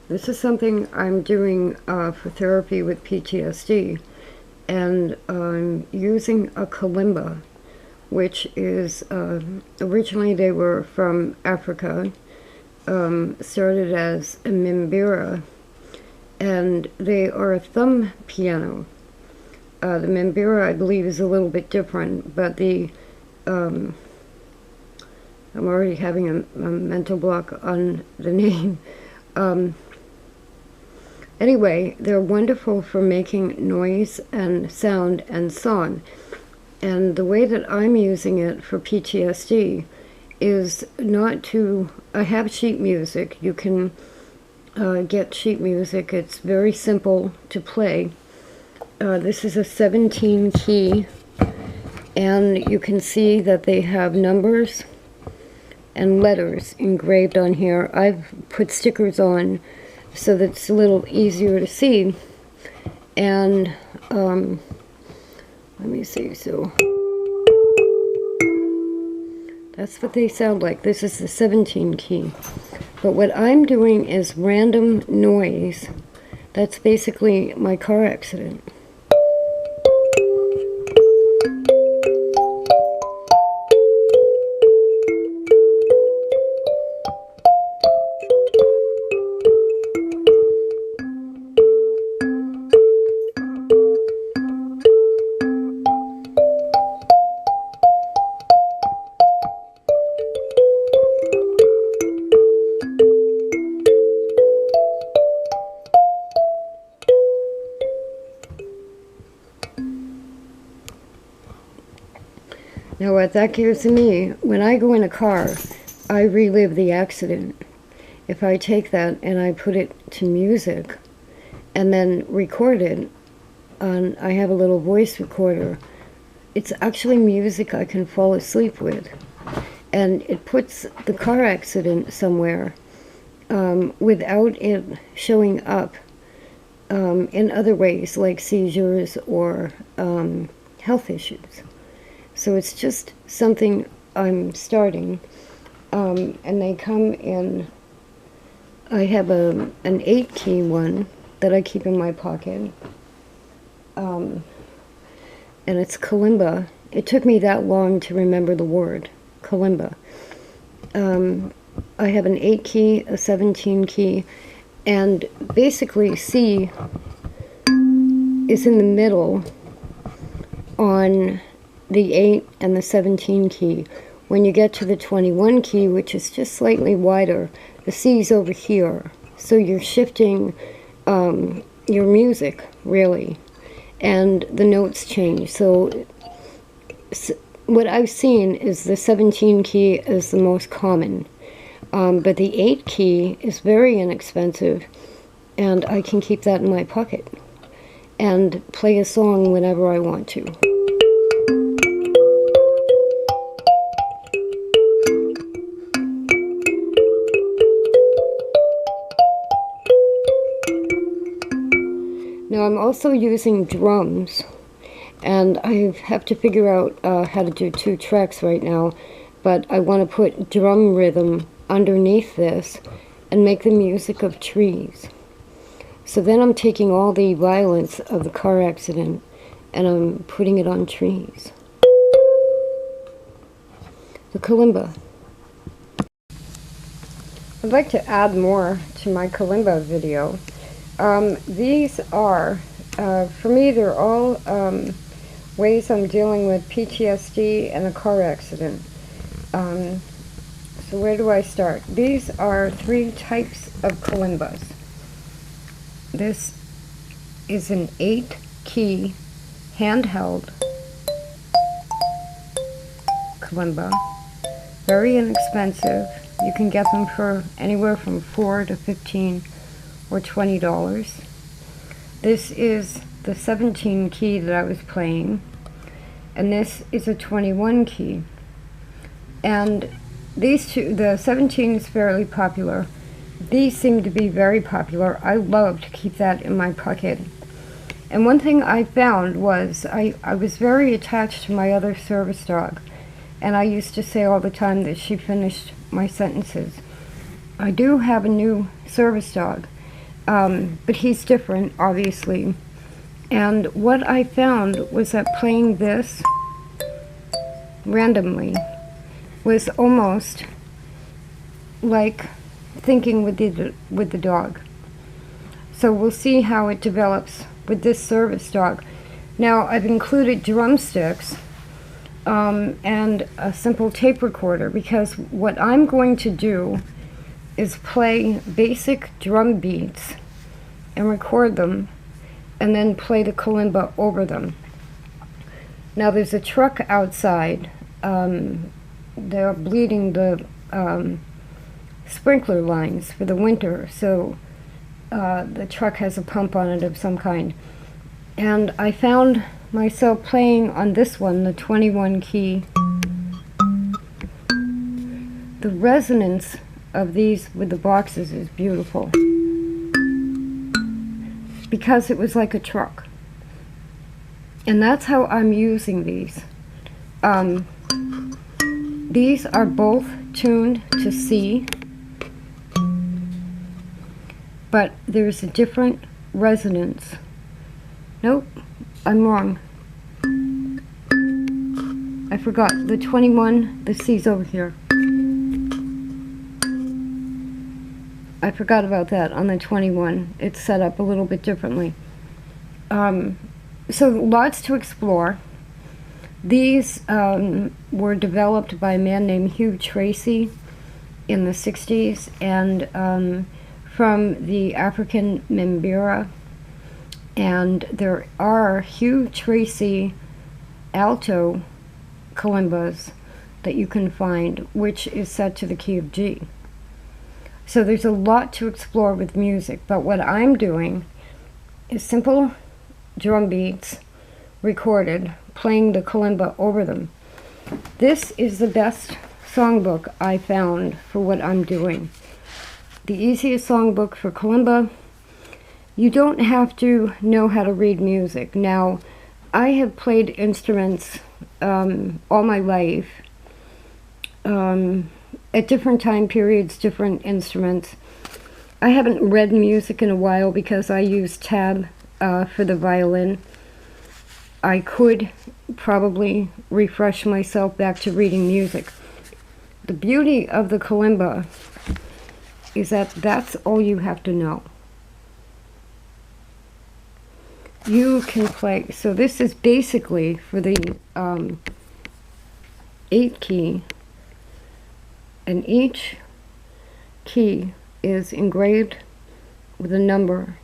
This is something I'm doing for therapy with PTSD, and I'm using a kalimba, which is, originally they were from Africa, started as a mimbira, and they are a thumb piano. The mimbira, I believe, is a little bit different, but the, I'm already having a mental block on the name. Anyway, they're wonderful for making noise and sound and song. And the way that I'm using it for PTSD is not to... I have sheet music. You can get sheet music. It's very simple to play. This is a 17 key, and you can see that they have numbers and letters engraved on here. I've put stickers on so that it's a little easier to see. And let me see, so that's what they sound like. This is the 17 key. But what I'm doing is random noise. That's basically my car accident. Now what that gives me, when I go in a car, I relive the accident. If I take that and I put it to music and then record it, I have a little voice recorder, it's actually music I can fall asleep with. And it puts the car accident somewhere without it showing up in other ways, like seizures or health issues. So it's just something I'm starting, and they come in, I have an 8-key one that I keep in my pocket, and it's kalimba. It took me that long to remember the word, kalimba. I have an 8-key, a 17-key, and basically C is in the middle on the 8 and the 17 key. When you get to the 21 key, which is just slightly wider, the C's over here. So you're shifting your music, really, and the notes change. So what I've seen is the 17 key is the most common, but the 8 key is very inexpensive, and I can keep that in my pocket and play a song whenever I want to. Now I'm also using drums, and I have to figure out how to do 2 tracks right now, but I want to put drum rhythm underneath this and make the music of trees. So then I'm taking all the violence of the car accident and I'm putting it on trees. The kalimba. I'd like to add more to my kalimba video. These are, for me, they're all ways I'm dealing with PTSD and a car accident. So where do I start? These are 3 types of kalimbas. This is an 8-key handheld kalimba. Very inexpensive. You can get them for anywhere from $4 to $15 or $20. This is the 17 key that I was playing, and this is a 21 key. And these two, the 17 is fairly popular. These seem to be very popular. I love to keep that in my pocket. And one thing I found was I was very attached to my other service dog, and I used to say all the time that she finished my sentences. I do have a new service dog, but he's different, obviously. And what I found was that playing this randomly was almost like thinking with the dog. So we'll see how it develops with this service dog. Now I've included drumsticks and a simple tape recorder, because what I'm going to do is play basic drum beats and record them, and then play the kalimba over them. Now there's a truck outside. They're bleeding the sprinkler lines for the winter, so the truck has a pump on it of some kind. And I found myself playing on this one, the 21 key. The resonance of these with the boxes is beautiful, because it was like a truck. And that's how I'm using these. These are both tuned to C, but there's a different resonance. Nope, I'm wrong. I forgot. The 21, the C's over here. I forgot about that on the 21. It's set up a little bit differently. So lots to explore. These were developed by a man named Hugh Tracy in the 60s, and from the African Mbira. And there are Hugh Tracy alto kalimbas that you can find, which is set to the key of G. So there's a lot to explore with music, but what I'm doing is simple drum beats recorded, playing the kalimba over them. This is the best songbook I found for what I'm doing. The easiest songbook for kalimba. You don't have to know how to read music. Now, I have played instruments all my life. At different time periods, different instruments. I haven't read music in a while because I use tab for the violin. I could probably refresh myself back to reading music. The beauty of the kalimba is that that's all you have to know. You can play, so this is basically for the 8th key, and each key is engraved with a number,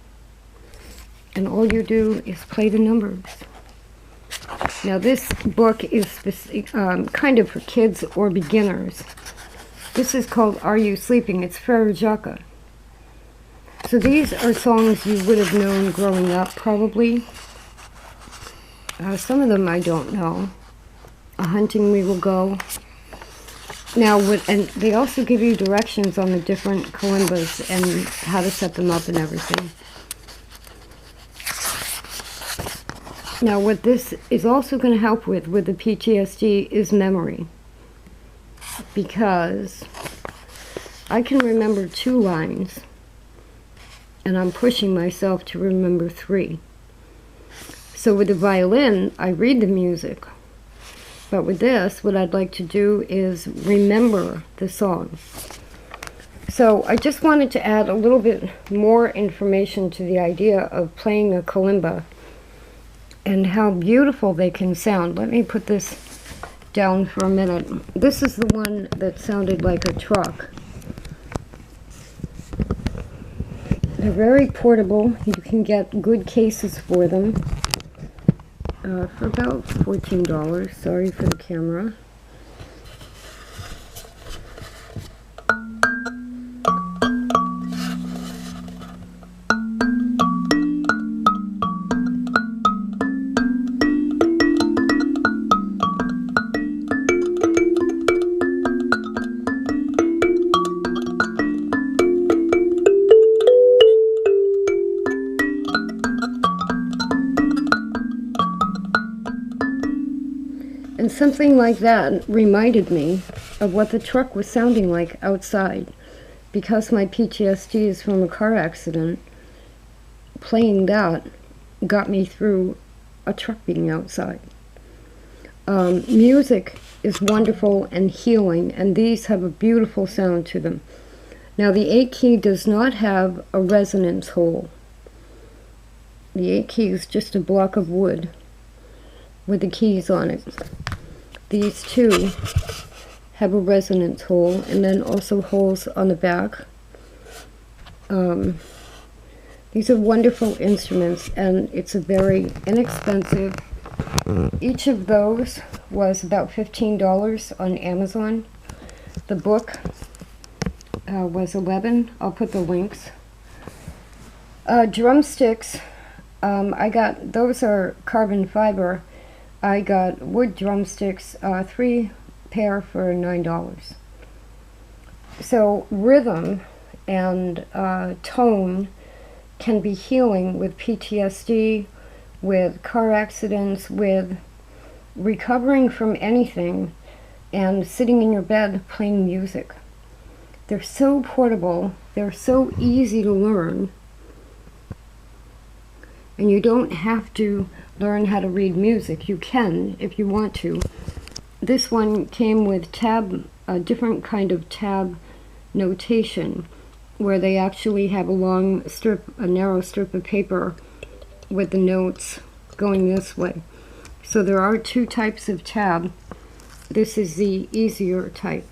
and all you do is play the numbers. Now this book is kind of for kids or beginners. This is called Are You Sleeping? It's Frere Jacques. So these are songs you would have known growing up, probably. Some of them I don't know. A Hunting We Will Go. Now, and they also give you directions on the different kalimbas and how to set them up and everything. Now, what this is also going to help with the PTSD is memory. Because I can remember 2 lines, and I'm pushing myself to remember 3. So with the violin, I read the music. But with this, what I'd like to do is remember the song. So I just wanted to add a little bit more information to the idea of playing a kalimba and how beautiful they can sound. Let me put this down for a minute. This is the one that sounded like a truck. They're very portable. You can get good cases for them for about $14. Sorry for the camera. And something like that reminded me of what the truck was sounding like outside. Because my PTSD is from a car accident, playing that got me through a truck being outside. Music is wonderful and healing, and these have a beautiful sound to them. Now, the 8 key does not have a resonance hole. The 8 key is just a block of wood with the keys on it. These two have a resonance hole, and then also holes on the back. These are wonderful instruments, and it's a very inexpensive. Each of those was about $15 on Amazon. The book was $11. I'll put the links. Drumsticks, I got, those are carbon fiber. I got wood drumsticks, 3 pair for $9. So rhythm and tone can be healing with PTSD, with car accidents, with recovering from anything, and sitting in your bed playing music. They're so portable, they're so easy to learn, and you don't have to learn how to read music. You can if you want to. This one came with a different kind of tab notation, where they actually have a narrow strip of paper with the notes going this way. So there are 2 types of tab. This is the easier type.